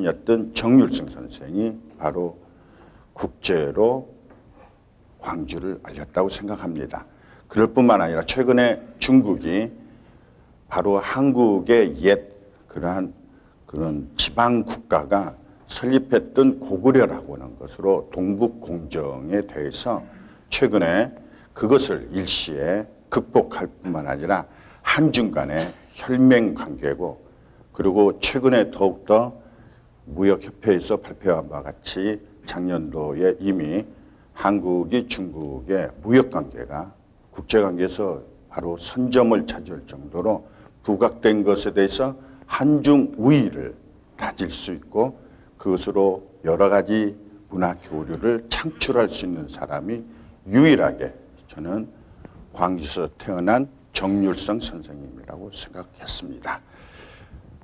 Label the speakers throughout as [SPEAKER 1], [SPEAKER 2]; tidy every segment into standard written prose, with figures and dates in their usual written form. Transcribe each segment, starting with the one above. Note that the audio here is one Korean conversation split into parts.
[SPEAKER 1] 출신이었던 정률성 선생이 바로 국제로 광주를 알렸다고 생각합니다. 그럴 뿐만 아니라 최근에 중국이 바로 한국의 옛 그러한 그런 지방 국가가 설립했던 고구려라고 하는 것으로 동북공정에 대해서 최근에 그것을 일시에 극복할 뿐만 아니라 한중 간의 혈맹 관계고, 그리고 최근에 더욱더 무역협회에서 발표한 바와 같이 작년도에 이미 한국이 중국의 무역관계가 국제관계에서 바로 선점을 차지할 정도로 부각된 것에 대해서 한중 우위를 다질 수 있고, 그것으로 여러 가지 문화 교류를 창출할 수 있는 사람이 유일하게 저는 광주에서 태어난 정률성 선생님이라고 생각했습니다.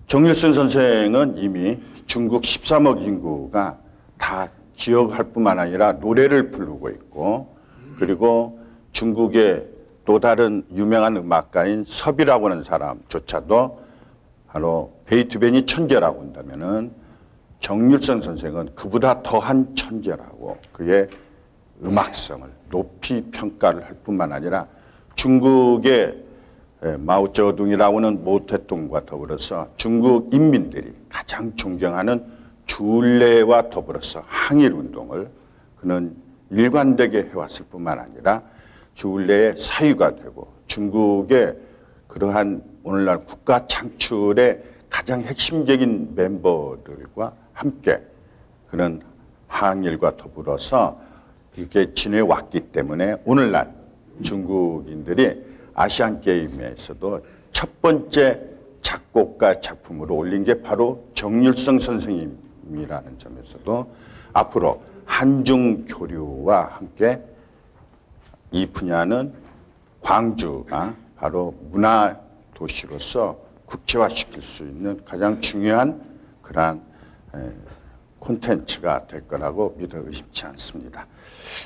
[SPEAKER 1] 정률성 선생은 이미 중국 13억 인구가 다 기억할 뿐만 아니라 노래를 부르고 있고, 그리고 중국의 또 다른 유명한 음악가인 섭이라고 하는 사람조차도 바로 베이토벤이 천재라고 한다면은 정률성 선생은 그보다 더한 천재라고 그의 음악성을 높이 평가를 할 뿐만 아니라 중국의 마오쩌둥이라고 하는 모태똥과 더불어서 중국 인민들이 가장 존경하는 주울레와 더불어서 항일운동을 그는 일관되게 해왔을 뿐만 아니라 주울레의 사유가 되고 중국의 그러한 오늘날 국가 창출의 가장 핵심적인 멤버들과 함께 그런 항일과 더불어서 이렇게 지내왔기 때문에 오늘날 중국인들이 아시안게임에서도 첫 번째 작곡가 작품으로 올린 게 바로 정률성 선생님이라는 점에서도 앞으로 한중 교류와 함께 이 분야는 광주가 바로 문화 도시로서 국제화시킬 수 있는 가장 중요한 그러한 콘텐츠가 될 거라고 믿어 의심치 않습니다.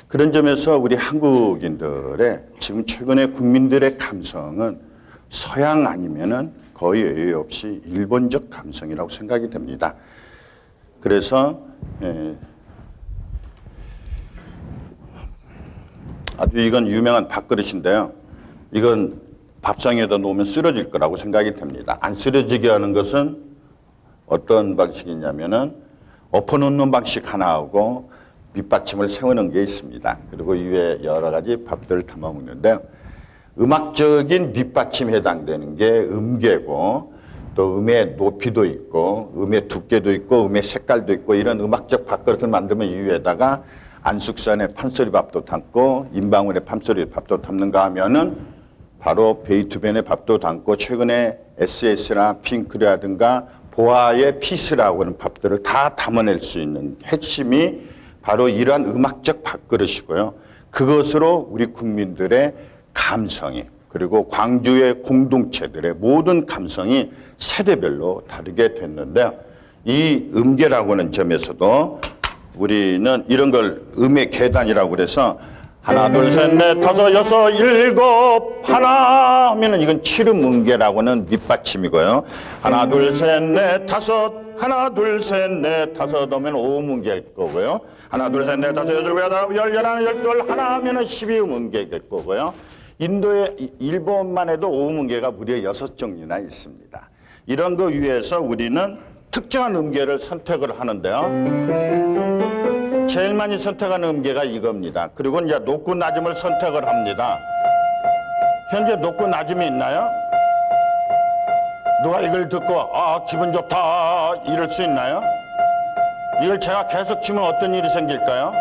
[SPEAKER 1] 그런 점에서 우리 한국인들의 지금 최근에 국민들의 감성은 서양 아니면은 거의 예외 없이 일본적 감성이라고 생각이 됩니다. 그래서 아주 이건 유명한 밥그릇인데요. 이건 밥상에다 놓으면 쓰러질 거라고 생각이 됩니다. 안 쓰러지게 하는 것은 어떤 방식이냐면은 엎어놓는 방식 하나하고 밑받침을 세우는 게 있습니다. 그리고 이외에 여러 가지 밥들을 담아 먹는데요. 음악적인 밑받침에 해당되는 게 음계고, 또 음의 높이도 있고 음의 두께도 있고 음의 색깔도 있고, 이런 음악적 밥그릇을 만들면 이위에다가 안숙산의 판소리 밥도 담고 임방울의 판소리 밥도 담는가 하면은 바로 베이토벤의 밥도 담고 최근에 SS나 핑크라든가 보아의 피스라고 하는 밥들을 다 담아낼 수 있는 핵심이 바로 이러한 음악적 밥그릇이고요. 그것으로 우리 국민들의 감성이, 그리고 광주의 공동체들의 모든 감성이 세대별로 다르게 됐는데요. 이 음계라고 하는 점에서도 우리는 이런 걸 음의 계단이라고 그래서 하나 둘 셋 넷 다섯 여섯 일곱 하나 하면은 이건 칠음 음계라고는 밑받침이고요. 하나 둘 셋 넷 다섯 하나 둘 셋 넷 다섯 하면 오음 음계일 거고요. 하나 둘 셋 넷 다섯 여덟 여덟 열 열하나 열둘 하나 하면은 12음 음계일 거고요. 인도의 일본만 해도 오음 음계가 무려 6종류나 있습니다. 이런 거 위해서 우리는 특정한 음계를 선택을 하는데요. 제일 많이 선택하는 음계가 이겁니다. 그리고 이제 높고 낮음을 선택을 합니다. 현재 높고 낮음이 있나요? 누가 이걸 듣고 아 기분 좋다 이럴 수 있나요? 이걸 제가 계속 치면 어떤 일이 생길까요?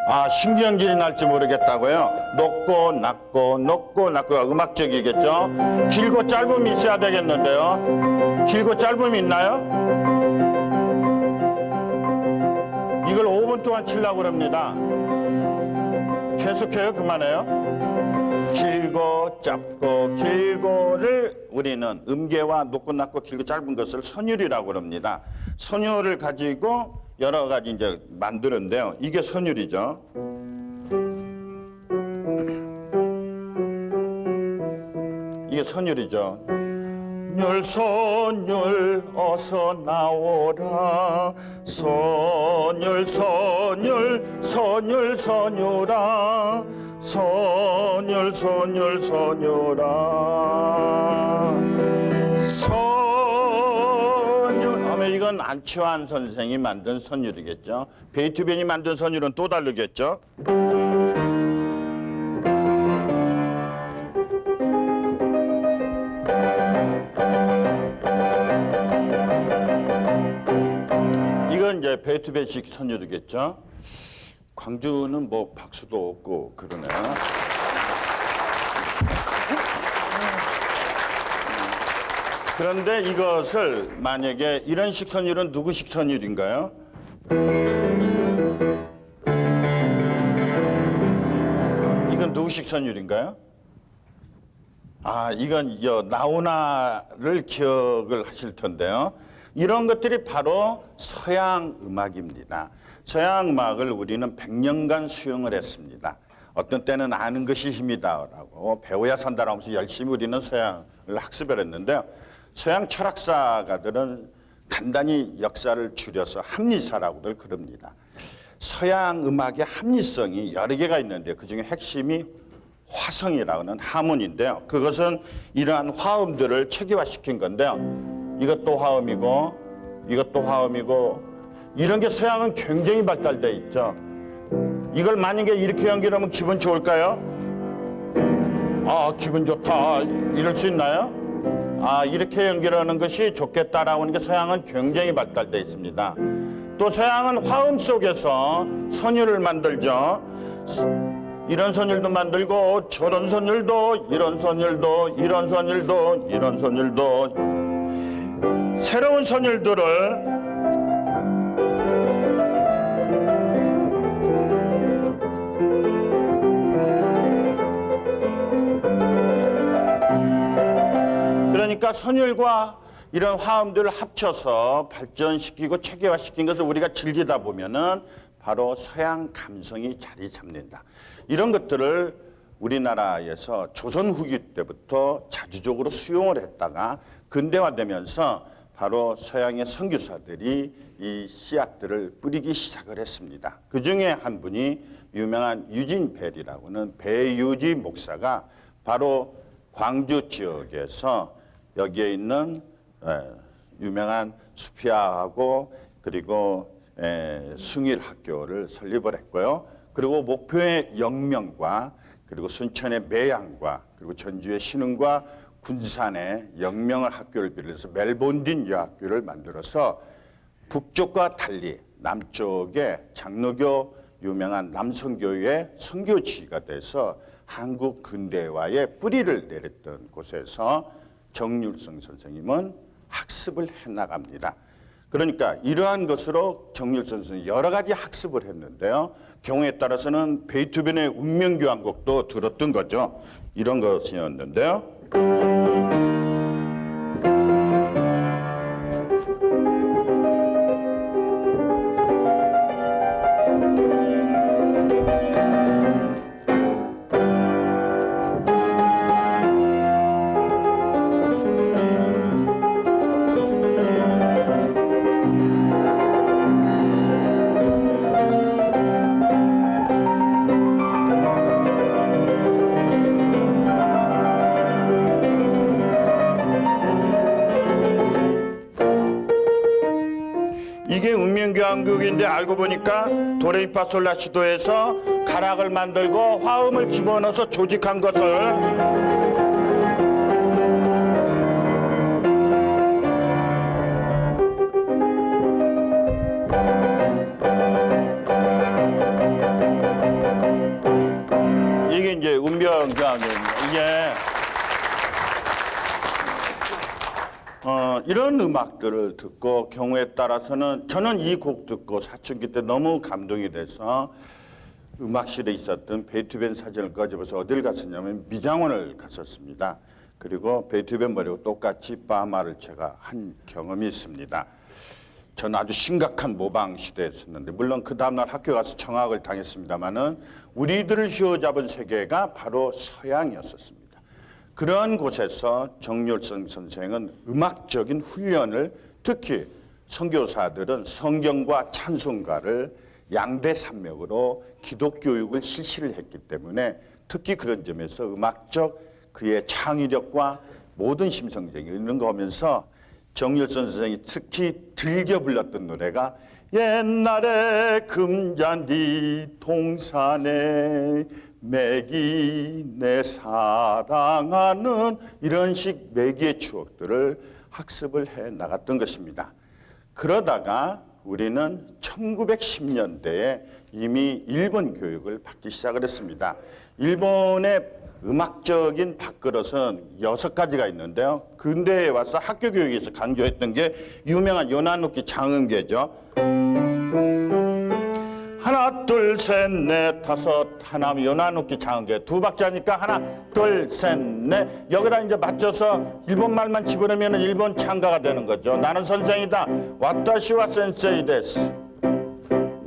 [SPEAKER 1] 아 신경질이 날지 모르겠다고요. 높고 낮고 높고 낮고가 음악적이겠죠. 길고 짧음이 있어야 되겠는데요. 길고 짧음이 있나요? 이걸 5분 동안 치려고 합니다. 계속해요? 그만해요? 길고 짧고 길고를 우리는 음계와 높고 낮고 길고 짧은 것을 선율이라고 합니다. 선율을 가지고 여러 가지 이제 만드는데요. 이게 선율이죠. 이게 선율이죠. 선율 선율 어서 나오라 선율 선율 선율 선율아 선율 선율 선율아 선율 하면 이건 안치환 선생이 만든 선율이겠죠. 베이토벤이 만든 선율은 또 다르겠죠. 이건 이제 베이토벤식 선율이겠죠. 광주는 뭐 박수도 없고 그러네요. 그런데 이것을 만약에 이런 식 선율은 누구식 선율인가요? 이건 누구식 선율인가요? 아, 이건 나훈아를 기억을 하실 텐데요. 이런 것들이 바로 서양 음악입니다. 서양 음악을 우리는 100년간 수용을 했습니다. 어떤 때는 아는 것이 힘이다라고 배워야 산다라고 하면서 열심히 우리는 서양을 학습을 했는데요. 서양 철학사가들은 간단히 역사를 줄여서 합리사라고들 그럽니다. 서양 음악의 합리성이 여러 개가 있는데 그중에 핵심이 화성이라는 하모니인데요. 그것은 이러한 화음들을 체계화시킨 건데요. 이것도 화음이고 이것도 화음이고 이런 게 서양은 굉장히 발달되어 있죠. 이걸 만약에 이렇게 연결하면 기분 좋을까요? 아, 기분 좋다 이럴 수 있나요? 아, 이렇게 연결하는 것이 좋겠다라고 하는 게 서양은 굉장히 발달되어 있습니다. 또 서양은 화음 속에서 선율을 만들죠. 이런 선율도 만들고 저런 선율도 이런 선율도 이런 선율도 이런 선율도 새로운 선율들을 그러니까 선율과 이런 화음들을 합쳐서 발전시키고 체계화시킨 것을 우리가 즐기다 보면은 바로 서양 감성이 자리 잡는다. 이런 것들을 우리나라에서 조선 후기 때부터 자주적으로 수용을 했다가 근대화되면서 바로 서양의 선교사들이 이 씨앗들을 뿌리기 시작을 했습니다. 그 중에 한 분이 유명한 유진 벨이라고는 배유지 목사가 바로 광주 지역에서 여기에 있는 유명한 수피아하고 그리고 숭일 학교를 설립을 했고요. 그리고 목표의 영명과 그리고 순천의 매양과 그리고 전주의 신흥과 군산의 영명을 학교를 비롯해서 멜본딘 여학교를 만들어서 북쪽과 달리 남쪽에 장로교 유명한 남선교의 선교지가 돼서 한국 근대화의 뿌리를 내렸던 곳에서 정률성 선생님은 학습을 해나갑니다. 그러니까 이러한 것으로 정률성 선생님이 여러 가지 학습을 했는데요. 경우에 따라서는 베이토벤의 운명교향곡도 들었던 거죠. 이런 것이었는데요. 이게 운명교향곡인데 알고 보니까 도레미파솔라시도에서 가락을 만들고 화음을 집어넣어서 조직한 것을 이게 이제 운명교향곡입니다. 이게 이런 음악들을 듣고 경우에 따라서는 저는 이 곡 듣고 사춘기 때 너무 감동이 돼서 음악실에 있었던 베이토벤 사진을 꺼집어서 어딜 갔었냐면 미장원을 갔었습니다. 그리고 베이토벤 머리고 똑같이 바하마를 제가 한 경험이 있습니다. 저는 아주 심각한 모방 시대였었는데 물론 그 다음날 학교 가서 청학을 당했습니다마는 우리들을 휘어잡은 세계가 바로 서양이었었습니다. 그런 곳에서 정률성 선생은 음악적인 훈련을, 특히 선교사들은 성경과 찬송가를 양대 산맥으로 기독교육을 실시를 했기 때문에 특히 그런 점에서 음악적 그의 창의력과 모든 심성적인 이런 거 하면서 정률성 선생이 특히 즐겨 불렀던 노래가 옛날에 금잔디 동산에 매기 내 사랑하는 이런 식 매기의 추억들을 학습을 해 나갔던 것입니다. 그러다가 우리는 1910년대에 이미 일본 교육을 받기 시작을 했습니다. 일본의 음악적인 밥그릇은 6가지가 있는데요. 근대에 와서 학교 교육에서 강조했던 게 유명한 요나누키 장음계죠. 하나 둘 셋 넷 다섯 하나 요나누키 장음계 2박자니까 하나 둘 셋 넷 여기다 이제 맞춰서 일본 말만 집어넣으면 일본 창가가 되는 거죠. 나는 선생이다. 와타시와 센세이 데스.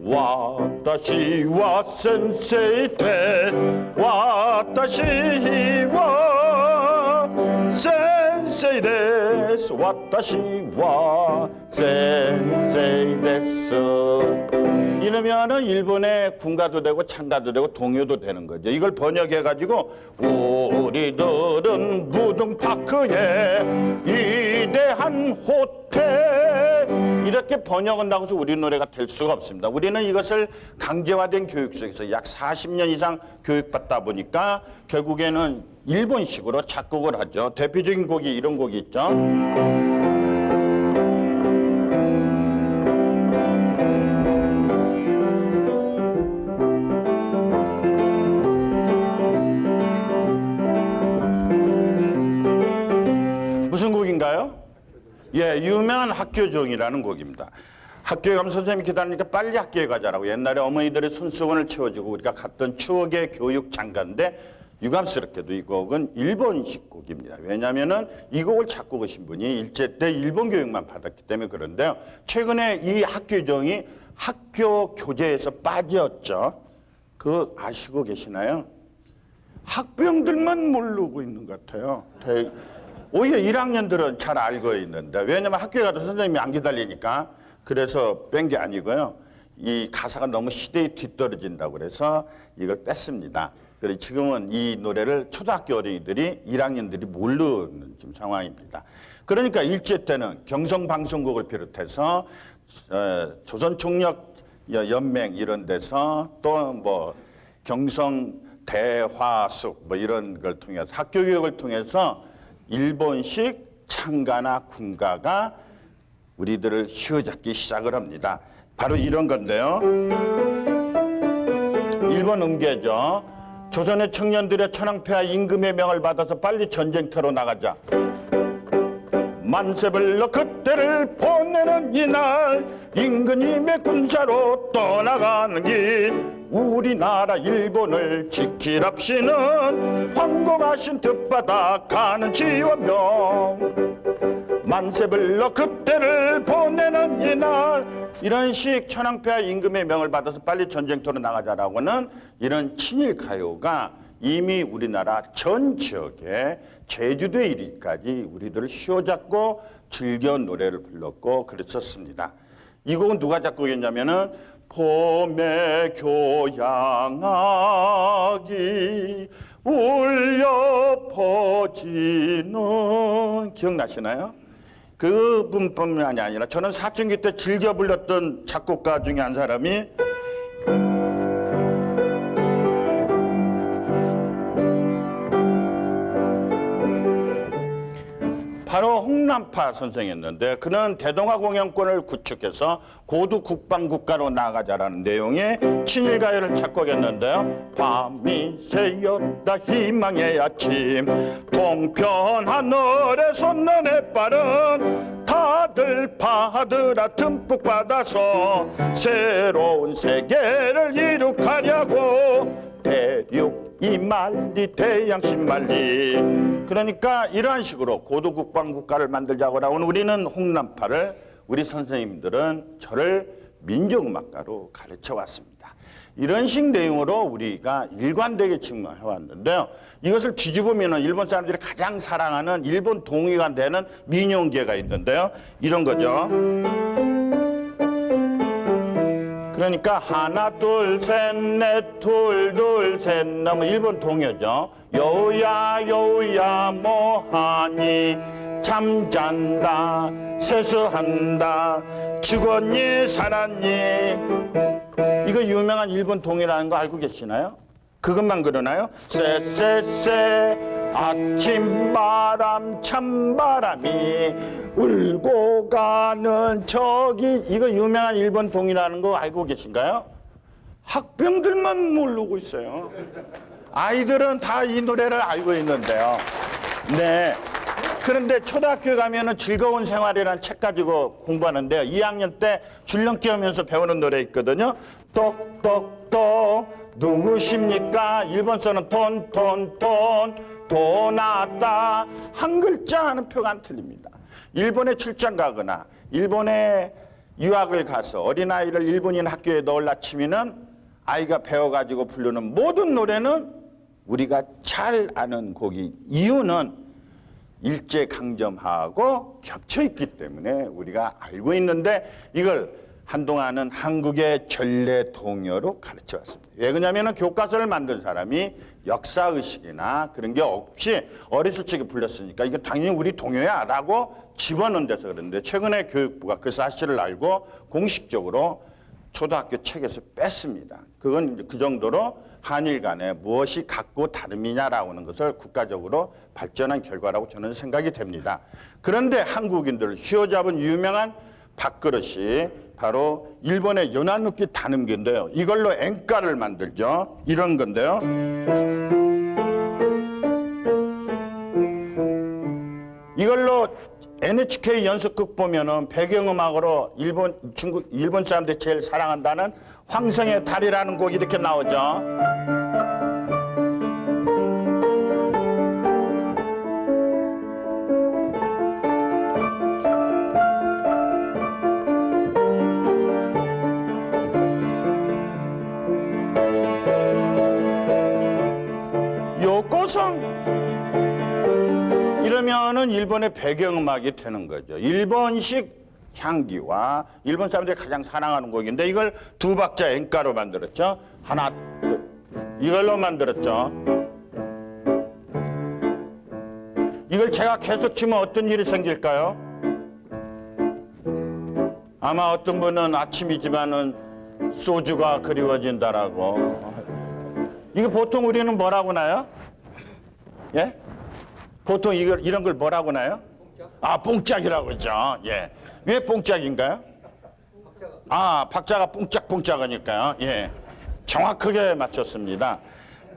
[SPEAKER 1] 와타시와 센세이 데 와타시와 센세이 데스 와타시와 센세이 데스 이러면은 일본의 군가도 되고 창가도 되고 동요도 되는 거죠. 이걸 번역해 가지고 우리들은 무등파크에 위대한 호텔 이렇게 번역한다고 해서 우리 노래가 될 수가 없습니다. 우리는 이것을 강제화된 교육 속에서 약 40년 이상 교육받다 보니까 결국에는 일본식으로 작곡을 하죠. 대표적인 곡이 이런 곡이 있죠. 무슨 곡인가요? 예, 유명한 학교종이라는 곡입니다. 학교에 가면 선생님이 기다리니까 빨리 학교에 가자라고. 옛날에 어머니들의 손수건을 채워주고 우리가 갔던 추억의 교육 장가인데 유감스럽게도 이 곡은 일본식 곡입니다. 왜냐하면은 이 곡을 작곡하신 분이 일제 때 일본 교육만 받았기 때문에 그런데요. 최근에 이 학교종이 학교 교재에서 빠졌죠. 그거 아시고 계시나요? 학부형들만 모르고 있는 것 같아요. 오히려 1학년들은 잘 알고 있는데 왜냐면 학교에 가도 선생님이 안 기다리니까 그래서 뺀 게 아니고요. 이 가사가 너무 시대에 뒤떨어진다고 그래서 이걸 뺐습니다. 그래서 지금은 이 노래를 초등학교 어린이들이 1학년들이 모르는 지금 상황입니다. 그러니까 일제 때는 경성방송국을 비롯해서 조선총력연맹 이런 데서 또 뭐 경성대화숙 뭐 이런 걸 통해서 학교 교육을 통해서 일본식 창가나 군가가 우리들을 휘어잡기 시작을 합니다. 바로 이런 건데요. 일본 음계죠. 조선의 청년들의 천황폐하 임금의 명을 받아서 빨리 전쟁터로 나가자. 만세불러 그때를 보내는 이날 임금님의 군사로 떠나가는 길 우리나라 일본을 지키랍시는 황공하신 뜻받아 가는 지원병 만세불러 그때를 보내는 이날 이런 식 천황폐하 임금의 명을 받아서 빨리 전쟁터로 나가자라고는 이런 친일 가요가 이미 우리나라 전 지역에 제주도에 이르기까지 우리들을 휘어잡고 즐겨 노래를 불렀고 그랬었습니다. 이 곡은 누가 작곡했냐면은 봄의 교향악이 울려 퍼지는 기억나시나요? 그분뿐만이 아니라 저는 사춘기 때 즐겨 불렀던 작곡가 중에 한 사람이 바로 홍남파 선생이었는데 그는 대동아 공영권을 구축해서 고두 국방국가로 나가자라는 내용의 친일가요를 작곡했는데요. 밤이 새였다 희망의 아침 동편 하늘에 솟는 햇발은 다들 받으라 듬뿍 받아서 새로운 세계를 이룩하려고 대륙 이만리 대양신만리 그러니까 이러한 식으로 고도국방국가를 만들자고 나오는 우리는 홍남파를 우리 선생님들은 저를 민족음악가로 가르쳐 왔습니다. 이런 식 내용으로 우리가 일관되게 지금 해왔는데요. 이것을 뒤집으면 일본 사람들이 가장 사랑하는 일본 동의가 되는 민용계가 있는데요. 이런 거죠. 그러니까 하나 둘셋넷 둘 셋 뭐 일본 동요죠. 여우야 여우야 뭐하니 잠잔다 세수한다 죽었니 살았니. 이거 유명한 일본 동요라는 거 알고 계시나요? 그것만 그러나요? 쎄쎄쎄 아침바람 찬바람이 울고 가는 저기. 이거 유명한 일본 동이라는 거 알고 계신가요? 학병들만 모르고 있어요. 아이들은 다 이 노래를 알고 있는데요. 네. 그런데 초등학교에 가면은 즐거운 생활이라는 책 가지고 공부하는데요. 2학년 때 줄넘기 하면서 배우는 노래 있거든요. 똑똑똑 누구십니까? 일본 써는 돈 나왔다. 한 글자 하는 표가 안 틀립니다. 일본에 출장 가거나 일본에 유학을 가서 어린아이를 일본인 학교에 넣으려 치면은 아이가 배워가지고 부르는 모든 노래는 우리가 잘 아는 곡이, 이유는 일제강점하고 겹쳐있기 때문에 우리가 알고 있는데 이걸 한동안은 한국의 전래 동요로 가르쳐 왔습니다. 왜 그러냐면 교과서를 만든 사람이 역사의식이나 그런 게 없이 어렸을 적에 불렀으니까 이거 당연히 우리 동요야 라고 집어넣은 데서 그런데, 최근에 교육부가 그 사실을 알고 공식적으로 초등학교 책에서 뺐습니다. 그건 이제 그 정도로 한일 간에 무엇이 같고 다름이냐라고 하는 것을 국가적으로 발전한 결과라고 저는 생각이 됩니다. 그런데 한국인들 휘어잡은 유명한 밥그릇이 바로 일본의 연안누키 다눔기인데요. 이걸로 앵가를 만들죠. 이런 건데요. 이걸로 NHK 연습극 보면은 배경음악으로 일본 사람들이 제일 사랑한다는 황성의 달이라는 곡이 이렇게 나오죠. 요코성 이러면은 일본의 배경음악이 되는 거죠. 일본식 향기와 일본 사람들이 가장 사랑하는 곡인데 이걸 두 박자 앵가로 만들었죠. 하나, 둘, 이걸로 만들었죠. 이걸 제가 계속 치면 어떤 일이 생길까요? 아마 어떤 분은 아침이지만은 소주가 그리워진다라고. 이거 보통 우리는 뭐라고 나요? 예? 보통 이런 걸 뭐라고 나요? 뽕짝? 아, 뽕짝이라고 했죠. 예. 왜 뽕짝인가요? 박자가 뽕짝뽕짝하니까요. 예. 정확하게 맞췄습니다.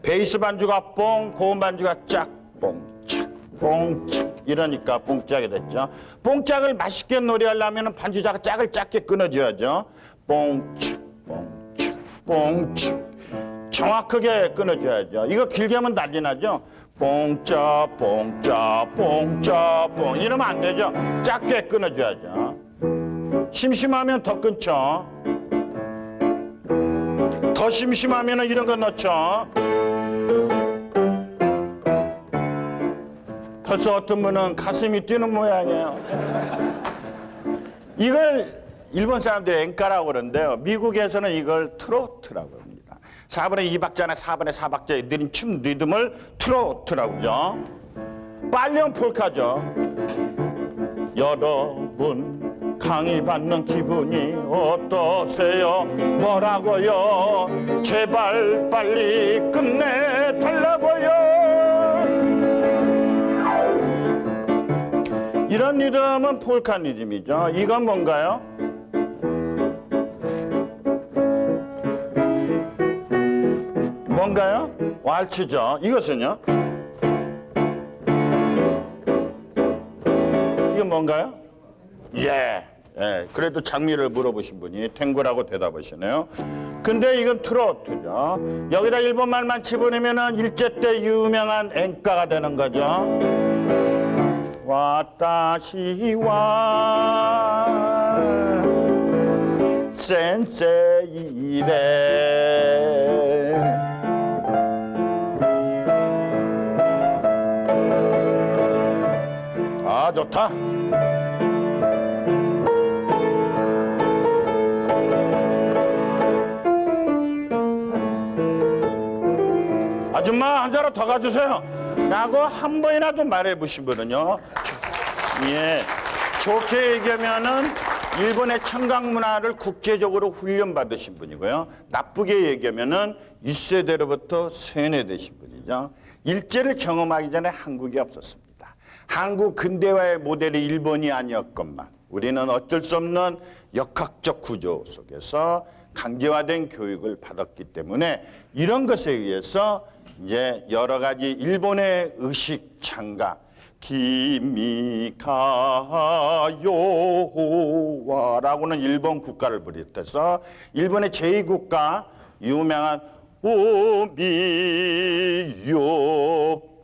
[SPEAKER 1] 베이스 반주가 뽕, 고음 반주가 짝, 뽕짝, 뽕짝. 이러니까 뽕짝이 됐죠. 뽕짝을 맛있게 노래하려면 반주자가 짝을 짧게 끊어줘야죠. 뽕짝, 뽕짝, 뽕짝. 정확하게 끊어줘야죠. 이거 길게 하면 난리 나죠. 뽕짜 뽕짜 뽕짜 뽕 이러면 안 되죠. 작게 끊어줘야죠. 심심하면 더 끊죠. 더 심심하면 이런 거 넣죠. 벌써 어떤 분은 가슴이 뛰는 모양이에요. 이걸 일본 사람들이 앵가라고 그러는데요. 미국에서는 이걸 트로트라고 합니다. 4분의 2박자나 4분의 4박자의 느린 춤 리듬을 트로트라고 그러죠. 빨리한 폴카죠. 여러분 강의받는 기분이 어떠세요? 뭐라고요? 제발 빨리 끝내달라고요. 이런 리듬은 폴카 리듬이죠. 이건 뭔가요? 뭔가요? 왈츠죠. 이것은요? 이건 뭔가요? 예. 그래도 장미를 물어보신 분이 탱고라고 대답하시네요. 근데 이건 트로트죠. 여기다 일본말만 집어넣으면 일제 때 유명한 앵가가 되는 거죠. 와타시와 센세이레 좋다. 아줌마 한 자루 더 가주세요 라고 한 번이라도 말해보신 분은요, 예, 좋게 얘기하면은 일본의 청강문화를 국제적으로 훈련받으신 분이고요, 나쁘게 얘기하면은 1세대로부터 세뇌되신 분이죠. 일제를 경험하기 전에 한국이 없었습니다. 한국 근대화의 모델이 일본이 아니었건만 우리는 어쩔 수 없는 역학적 구조 속에서 강제화된 교육을 받았기 때문에 이런 것에 의해서 이제 여러 가지 일본의 의식 창가, 기미카요와라고는 일본 국가를 비롯해서 일본의 제2국가 유명한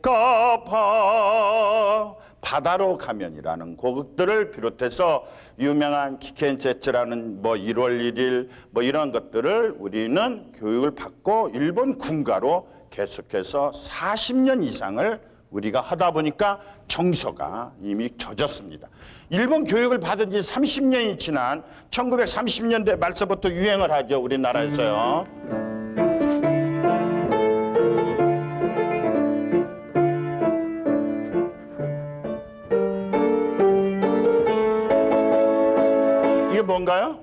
[SPEAKER 1] 오미요카파 바다로 가면이라는 곡들을 비롯해서 유명한 키켄세츠라는 뭐 1월 1일 뭐 이런 것들을 우리는 교육을 받고 일본 군가로 계속해서 40년 이상을 우리가 하다 보니까 정서가 이미 젖었습니다. 일본 교육을 받은 지 30년이 지난 1930년대 말서부터 유행을 하죠, 우리나라에서요. 이게 뭔가요?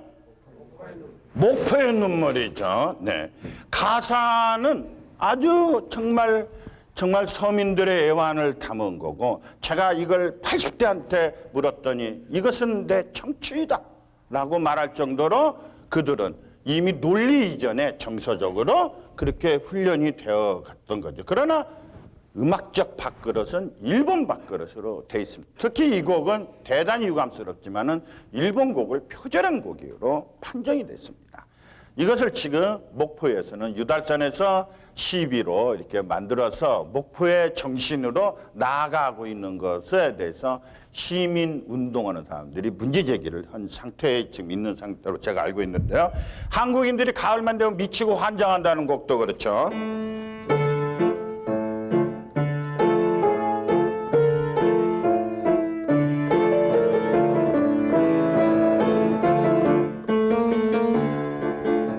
[SPEAKER 1] 목포의 눈물이죠. 네. 가사는 아주 정말 서민들의 애환을 담은 거고, 제가 이걸 80대한테 물었더니 이것은 내 청취이다 라고 말할 정도로 그들은 이미 논리 이전에 정서적으로 그렇게 훈련이 되어 갔던 거죠. 그러나 음악적 밥그릇은 일본 밥그릇으로 돼 있습니다. 특히 이 곡은 대단히 유감스럽지만은 일본 곡을 표절한 곡으로 판정이 됐습니다. 이것을 지금 목포에서는 유달산에서 시비로 이렇게 만들어서 목포의 정신으로 나아가고 있는 것에 대해서 시민 운동하는 사람들이 문제 제기를 한 상태에 지금 있는 상태로 제가 알고 있는데요. 한국인들이 가을만 되면 미치고 환장한다는 곡도 그렇죠.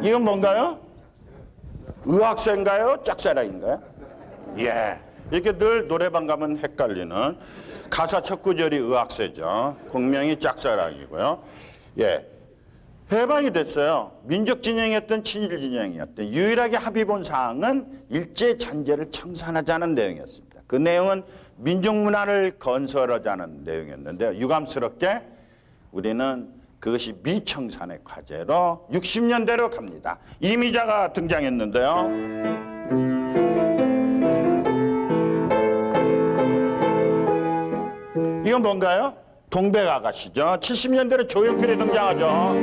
[SPEAKER 1] 이건 뭔가요? 의학사인가요? 짝사랑인가요? 예. 이렇게 늘 노래방 가면 헷갈리는 가사 첫 구절이 의학사죠. 공명이 짝사랑이고요. 예. 해방이 됐어요. 민족 진영이었던 친일 진영이었던 유일하게 합의 본 사항은 일제 잔재를 청산하자는 내용이었습니다. 그 내용은 민족 문화를 건설하자는 내용이었는데요. 유감스럽게 우리는 그것이 미청산의 과제로 60년대로 갑니다. 이미자가 등장했는데요. 이건 뭔가요? 동백아가씨죠. 70년대로 조용필이 등장하죠.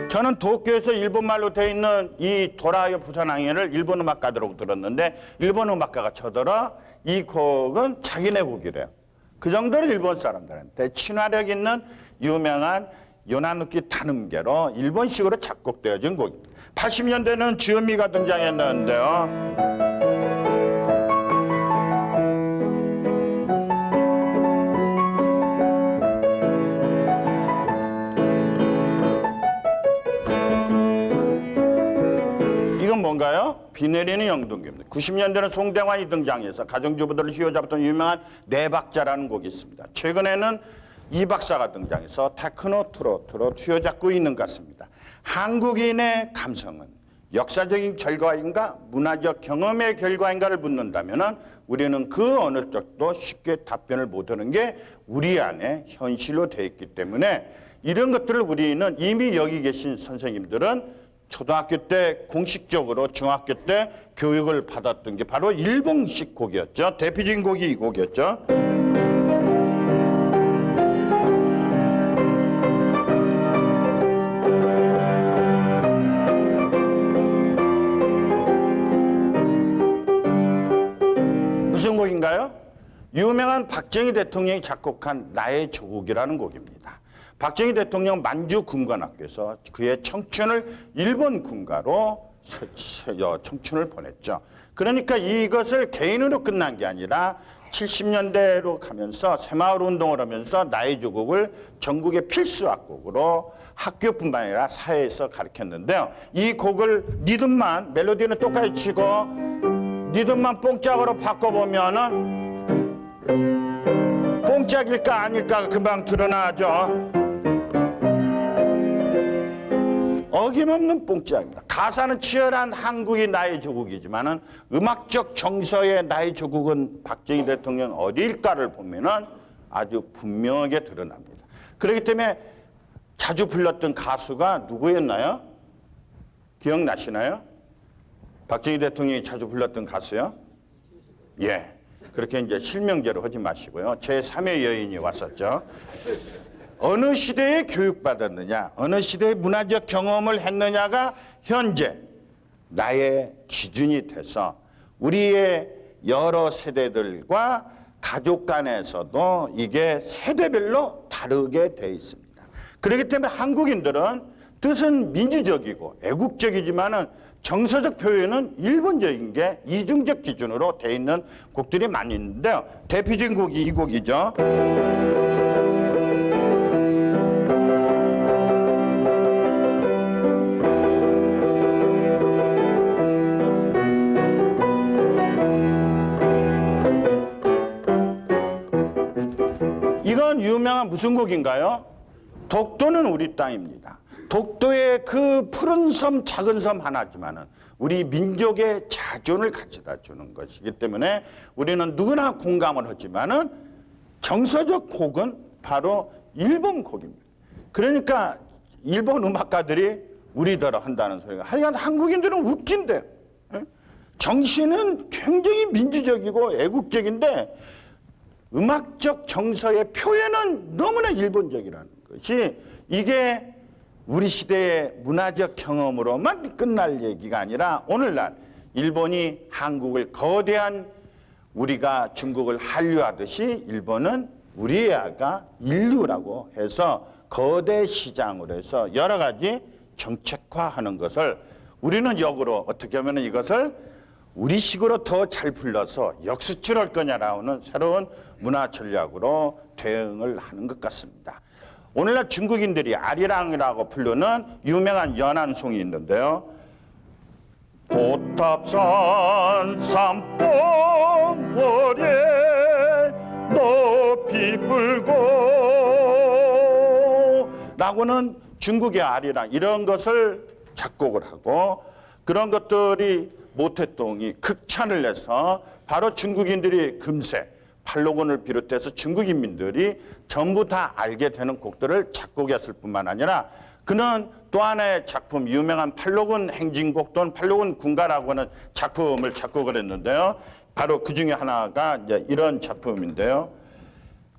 [SPEAKER 1] 저는 도쿄에서 일본말로 되어 있는 이 도라요 부산항해를 일본 음악가들하고 들었는데 일본 음악가가 쳐들어 이 곡은 자기네 곡이래요. 그 정도로 일본 사람들한테 친화력 있는 유명한 요나누키 타눔계로 일본식으로 작곡되어진 곡입니다. 80년대는 주현미가 등장했는데요. 이건 뭔가요? 비 내리는 영동교입니다. 90년대는 송대관이 등장해서 가정주부들을 휘어잡았던 유명한 네 박자라는 곡이 있습니다. 최근에는 이 박사가 등장해서 테크노 트로트로 휘어잡고 있는 것 같습니다. 한국인의 감성은 역사적인 결과인가 문화적 경험의 결과인가를 묻는다면 우리는 그 어느 쪽도 쉽게 답변을 못하는 게 우리 안에 현실로 되어 있기 때문에 이런 것들을 우리는 이미 여기 계신 선생님들은 초등학교 때 공식적으로 중학교 때 교육을 받았던 게 바로 일본식 곡이었죠. 대표적인 곡이 이 곡이었죠. 무슨 곡인가요? 유명한 박정희 대통령이 작곡한 나의 조국이라는 곡입니다. 박정희 대통령 만주 군관학교에서 그의 청춘을 일본 군가로 청춘을 보냈죠. 그러니까 이것을 개인으로 끝난 게 아니라 70년대로 가면서 새마을 운동을 하면서 나의 조국을 전국의 필수 악곡으로 학교뿐만 아니라 사회에서 가르쳤는데요. 이 곡을 리듬만, 멜로디는 똑같이 치고 리듬만 뽕짝으로 바꿔보면은 뽕짝일까 아닐까가 금방 드러나죠. 어김없는 뽕짝입니다. 가사는 치열한 한국이 나의 조국이지만은 음악적 정서의 나의 조국은 박정희 대통령 어디일까를 보면은 아주 분명하게 드러납니다. 그렇기 때문에 자주 불렀던 가수가 누구였나요? 기억나시나요? 박정희 대통령이 자주 불렀던 가수요? 예. 그렇게 이제 실명제로 하지 마시고요. 제3의 여인이 왔었죠. 어느 시대에 교육받았느냐, 어느 시대의 문화적 경험을 했느냐가 현재 나의 기준이 돼서 우리의 여러 세대들과 가족 간에서도 이게 세대별로 다르게 돼 있습니다. 그렇기 때문에 한국인들은 뜻은 민주적이고 애국적이지만은 정서적 표현은 일본적인 게 이중적 기준으로 돼 있는 곡들이 많이 있는데요. 대표적인 곡이 이 곡이죠. 이건 유명한 무슨 곡인가요? 독도는 우리 땅입니다. 독도의 그 푸른 섬, 작은 섬 하나지만은 우리 민족의 자존을 가져다 주는 것이기 때문에 우리는 누구나 공감을 하지만은 정서적 곡은 바로 일본 곡입니다. 그러니까 일본 음악가들이 우리더러 한다는 소리가 하여간 한국인들은 웃긴대요. 정신은 굉장히 민주적이고 애국적인데 음악적 정서의 표현은 너무나 일본적이라는 것이 이게 우리 시대의 문화적 경험으로만 끝날 얘기가 아니라 오늘날 일본이 한국을 거대한 우리가 중국을 한류하듯이 일본은 우리의 아가 인류라고 해서 거대 시장으로 해서 여러 가지 정책화하는 것을 우리는 역으로 어떻게 하면 이것을 우리식으로 더 잘 불러서 역수출할 거냐라는 새로운 문화 전략으로 대응을 하는 것 같습니다. 오늘날 중국인들이 아리랑이라고 부르는 유명한 연안송이 있는데요. 보탑산 산봉우리에 높이 불고 라고는 중국의 아리랑 이런 것을 작곡을 하고 그런 것들이 모태똥이 극찬을 내서 바로 중국인들이 금세 팔로곤을 비롯해서 중국인민들이 전부 다 알게 되는 곡들을 작곡했을 뿐만 아니라 그는 또 하나의 작품 유명한 팔로곤 행진곡 또는 팔로곤 군가라고 하는 작품을 작곡을 했는데요. 바로 그 중에 하나가 이제 이런 작품인데요.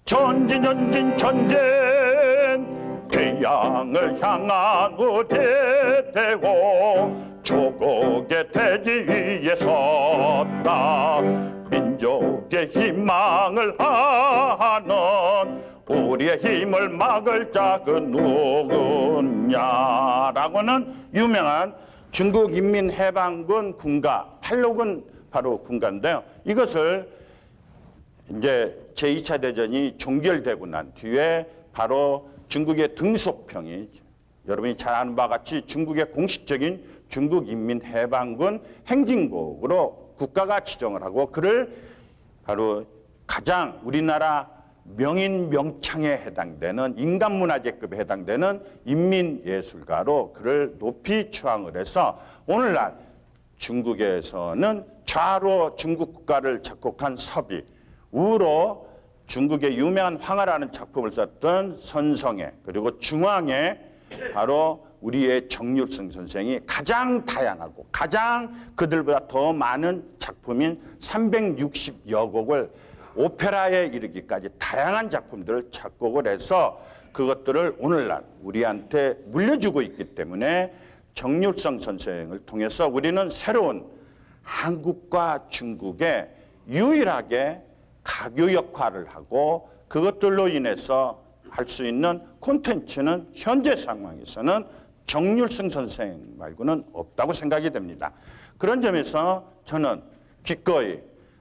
[SPEAKER 1] 전진 전진 전진 태양을 향한 우대대고 조국의 대지 위에 섰다 민족의 희망을 아는 우리의 힘을 막을 자는 누구냐라고는 유명한 중국 인민해방군 군가 팔로군 바로 군가인데요. 이것을 이제 제2차 대전이 종결되고 난 뒤에 바로 중국의 등소평이 여러분이 잘 아는 바와 같이 중국의 공식적인 중국인민해방군 행진곡으로 국가가 지정을 하고 그를 바로 가장 우리나라 명인 명창에 해당되는 인간문화재급에 해당되는 인민예술가로 그를 높이 추앙을 해서 오늘날 중국에서는 좌로 중국 국가를 작곡한 서비, 우로 중국의 유명한 황하라는 작품을 썼던 선성애 그리고 중앙에 바로 우리의 정률성 선생이 가장 다양하고 가장 그들보다 더 많은 작품인 360여 곡을 오페라에 이르기까지 다양한 작품들을 작곡을 해서 그것들을 오늘날 우리한테 물려주고 있기 때문에 정률성 선생을 통해서 우리는 새로운 한국과 중국의 유일하게 가교 역할을 하고 그것들로 인해서 할 수 있는 콘텐츠는 현재 상황에서는 정률성 선생 말고는 없다고 생각이 됩니다. 그런 점에서 저는 기꺼이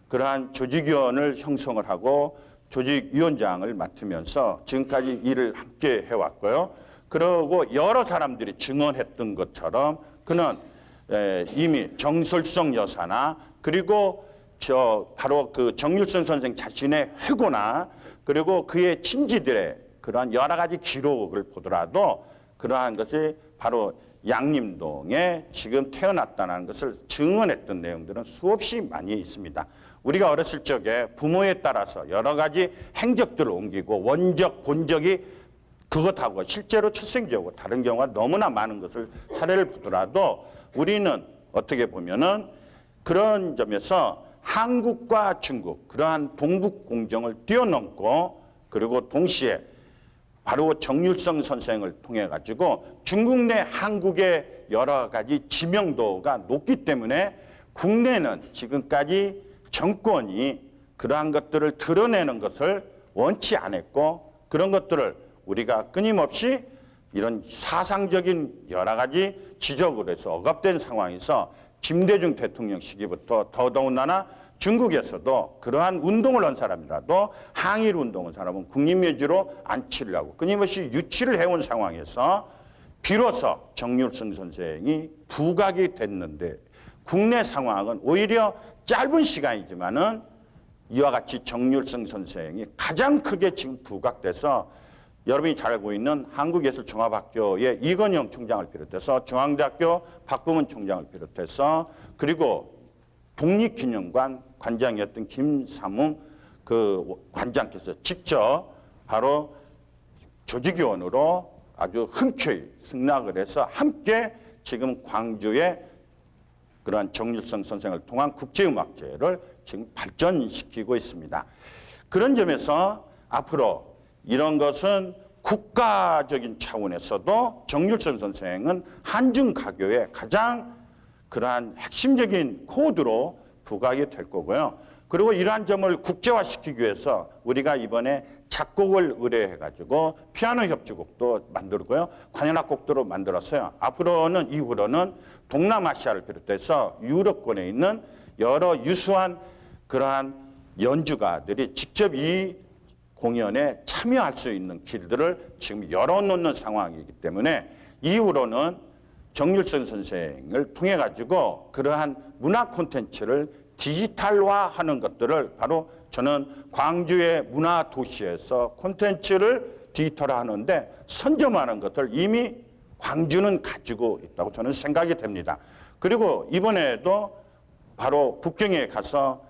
[SPEAKER 1] 그러한 조직위원을 형성을 하고 조직위원장을 맡으면서 지금까지 일을 함께 해왔고요. 그리고 여러 사람들이 증언했던 것처럼 그는 이미 정설성 여사나 그리고 바로 그 정률성 선생 자신의 회고나 그리고 그의 친지들의 그러한 여러 가지 기록을 보더라도 그러한 것이 바로 양림동에 지금 태어났다는 것을 증언했던 내용들은 수없이 많이 있습니다. 우리가 어렸을 적에 부모에 따라서 여러 가지 행적들을 옮기고 원적, 본적이 그것하고 실제로 출생지하고 다른 경우가 너무나 많은 것을 사례를 보더라도 우리는 어떻게 보면은 그런 점에서 한국과 중국 그러한 동북 공정을 뛰어넘고 그리고 동시에 바로 정률성 선생을 통해 가지고 중국 내 한국의 여러 가지 지명도가 높기 때문에 국내는 지금까지 정권이 그러한 것들을 드러내는 것을 원치 않았고 그런 것들을 우리가 끊임없이 이런 사상적인 여러 가지 지적으로 해서 억압된 상황에서 김대중 대통령 시기부터 더더군다나 중국에서도 그러한 운동을 한 사람이라도 항일 운동을 사람은 국립묘지로 안치를 하고 끊임없이 유치를 해온 상황에서 비로소 정률성 선생이 부각이 됐는데 국내 상황은 오히려 짧은 시간이지만은 이와 같이 정률성 선생이 가장 크게 지금 부각돼서 여러분이 잘 알고 있는 한국예술종합학교의 이건영 총장을 비롯해서 중앙대학교 박범은 총장을 비롯해서 그리고 독립기념관 관장이었던 김삼웅 그 관장께서 직접 바로 조직위원으로 아주 흔쾌히 승낙을 해서 함께 지금 광주의 그러한 정률성 선생을 통한 국제음악제를 지금 발전시키고 있습니다. 그런 점에서 앞으로 이런 것은 국가적인 차원에서도 정률성 선생은 한중가교의 가장 그러한 핵심적인 코드로 부각이 될 거고요. 그리고 이러한 점을 국제화시키기 위해서 우리가 이번에 작곡을 의뢰해가지고 피아노 협주곡도 만들고요. 관현악곡도 만들었어요. 앞으로는 이후로는 동남아시아를 비롯해서 유럽권에 있는 여러 유수한 그러한 연주가들이 직접 이 공연에 참여할 수 있는 길들을 지금 열어놓는 상황이기 때문에 이후로는 정률성 선생을 통해 가지고 그러한 문화 콘텐츠를 디지털화하는 것들을 바로 저는 광주의 문화 도시에서 콘텐츠를 디지털화하는데 선점하는 것을 이미 광주는 가지고 있다고 저는 생각이 됩니다. 그리고 이번에도 바로 북경에 가서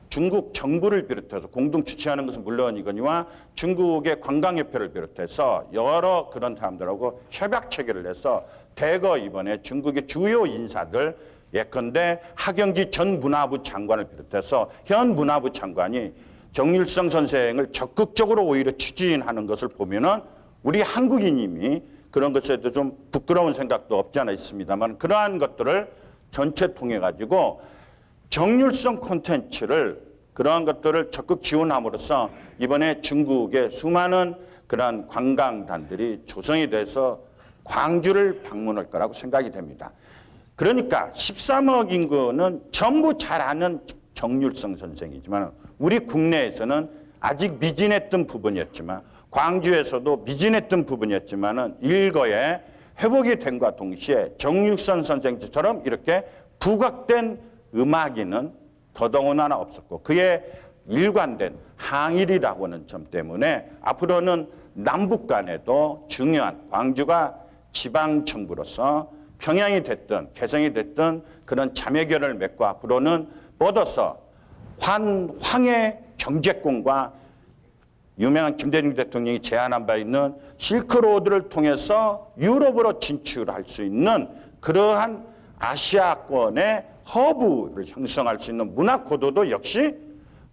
[SPEAKER 1] 중국 정부를 비롯해서 공동 주최하는 것은 물론이거니와 중국의 관광협회를 비롯해서 여러 그런 사람들하고 협약 체결을 해서 대거 이번에 중국의 주요 인사들 예컨대 하경지 전 문화부 장관을 비롯해서 현 문화부 장관이 정률성 선생을 적극적으로 오히려 추진하는 것을 보면은 우리 한국인님이 그런 것에도 좀 부끄러운 생각도 없지 않아 있습니다만 그러한 것들을 전체 통해 가지고 정률성 콘텐츠를 그러한 것들을 적극 지원함으로써 이번에 중국의 수많은 그러한 관광단들이 조성이 돼서 광주를 방문할 거라고 생각이 됩니다. 그러니까 13억 인구는 전부 잘 아는 정률성 선생이지만 우리 국내에서는 아직 미진했던 부분이었지만 광주에서도 미진했던 부분이었지만은 일거에 회복이 됨과 동시에 정률성 선생처럼 이렇게 부각된 음악인은 더더군다나 없었고 그에 일관된 항일이라고 하는 점 때문에 앞으로는 남북 간에도 중요한 광주가 지방정부로서 평양이 됐든 개성이 됐든 그런 자매결을 맺고 앞으로는 뻗어서 황해 경제권과 유명한 김대중 대통령이 제안한 바 있는 실크로드를 통해서 유럽으로 진출할 수 있는 그러한 아시아권의 허브를 형성할 수 있는 문화 코드도 역시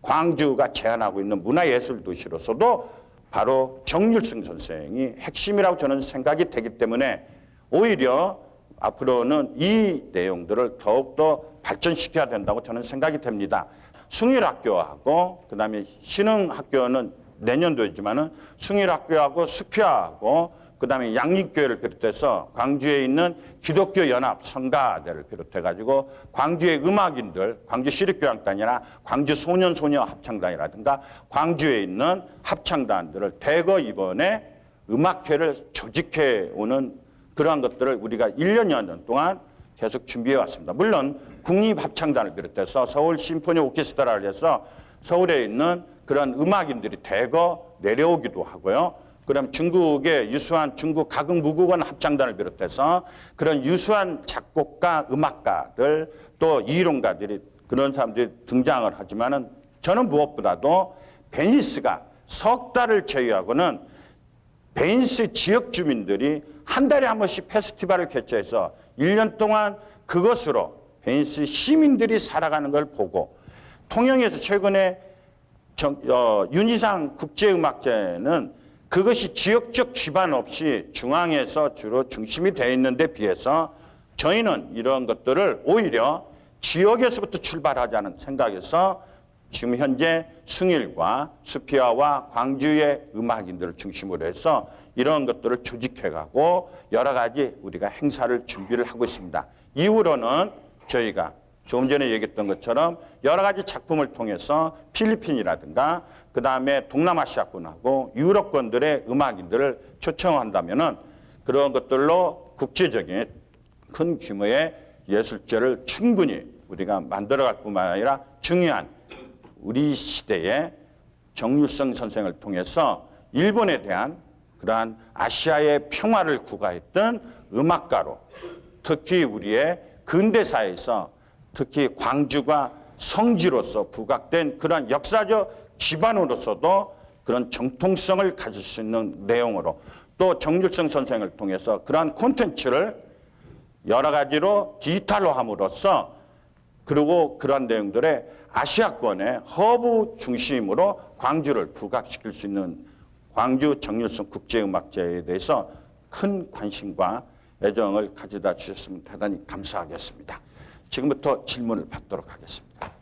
[SPEAKER 1] 광주가 제안하고 있는 문화예술 도시로서도 바로 정률성 선생이 핵심이라고 저는 생각이 되기 때문에 오히려 앞으로는 이 내용들을 더욱더 발전시켜야 된다고 저는 생각이 됩니다. 숭일학교하고 그다음에 신흥학교는 내년도이지만은 숭일학교하고 수피아하고 그다음에 양립교회를 비롯해서 광주에 있는 기독교 연합 성가대를 비롯해가지고 광주의 음악인들, 광주 시립교향단이나 광주 소년소녀 합창단이라든가 광주에 있는 합창단들을 대거 이번에 음악회를 조직해 오는 그러한 것들을 우리가 1년여 년 동안 계속 준비해 왔습니다. 물론 국립합창단을 비롯해서 서울 심포니 오케스트라를 해서 서울에 있는 그런 음악인들이 대거 내려오기도 하고요. 그럼 중국의 유수한 중국 가극무국원 합창단을 비롯해서 그런 유수한 작곡가, 음악가들 또 이론가들이 그런 사람들이 등장을 하지만은 저는 무엇보다도 베니스가 석 달을 제외하고는 베니스 지역 주민들이 한 달에 한 번씩 페스티벌을 개최해서 1년 동안 그것으로 베니스 시민들이 살아가는 걸 보고 통영에서 최근에 윤희상 국제음악제는 그것이 지역적 기반 없이 중앙에서 주로 중심이 되어 있는 데 비해서 저희는 이런 것들을 오히려 지역에서부터 출발하자는 생각에서 지금 현재 숭일과 수피아와 광주의 음악인들을 중심으로 해서 이런 것들을 조직해가고 여러 가지 우리가 행사를 준비를 하고 있습니다. 이후로는 저희가 조금 전에 얘기했던 것처럼 여러 가지 작품을 통해서 필리핀이라든가 그 다음에 동남아시아권하고 유럽권들의 음악인들을 초청한다면은 그런 것들로 국제적인 큰 규모의 예술제를 충분히 우리가 만들어갈 뿐만 아니라 중요한 우리 시대의 정률성 선생을 통해서 일본에 대한 그러한 아시아의 평화를 구가했던 음악가로 특히 우리의 근대사에서 특히 광주가 성지로서 부각된 그런 역사적 기반으로서도 그런 정통성을 가질 수 있는 내용으로 또 정률성 선생을 통해서 그러한 콘텐츠를 여러 가지로 디지털로 함으로써 그리고 그러한 내용들의 아시아권의 허브 중심으로 광주를 부각시킬 수 있는 광주 정률성 국제음악제에 대해서 큰 관심과 애정을 가져다 주셨으면 대단히 감사하겠습니다. 지금부터 질문을 받도록 하겠습니다.